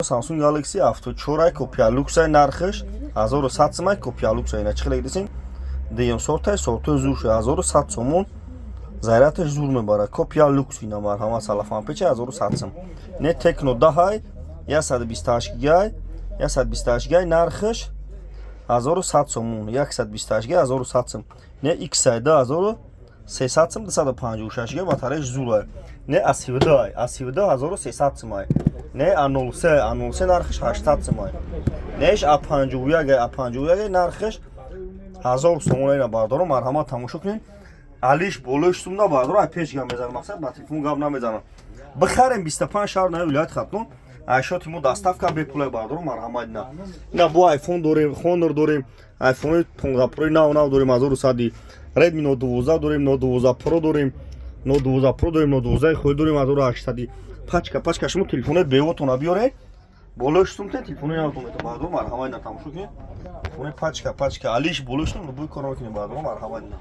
Samsung Galaxy A4 копия люксай нархш 1100 сомон копия люксай ина чӣ дисин дием сортай зуш 1100 сомон зарядаш зур мебарад копия люкс ина марҳама салафан печа 1100 сом не Tecno Dahay 128 гигай 128 гигай нархш 1100 сомон 128 гигай 1100 сом не Xi да 1300 сом 256 гигай батареяш зур не A17 1300 сом не A03 нархш 800 сом неш A51 нархш 1000 сомон ина бардорум марҳамат тамошо кунед алиш болош сумда бардор ай пешгам мезанам мақсад ба телефон гап намезанам бихарем 25 шаҳр на вилоят хатно айшоти мо доставка бепулай бардорум марҳамат на бо айфон дорем Honor дорем айфони 15 Pro нав дорем 1100 Redmi Note 12 дорем Note 12 Pro дорем Note 12 Pro дорем Note 12 хой дорем 1800 пачка шумо телефоне бевотона биёре болош сумте телефони навтон мета бардор марҳамат на тамошо кунед телефони пачка алиш болош ну бу кор мекунем бардор марҳамат на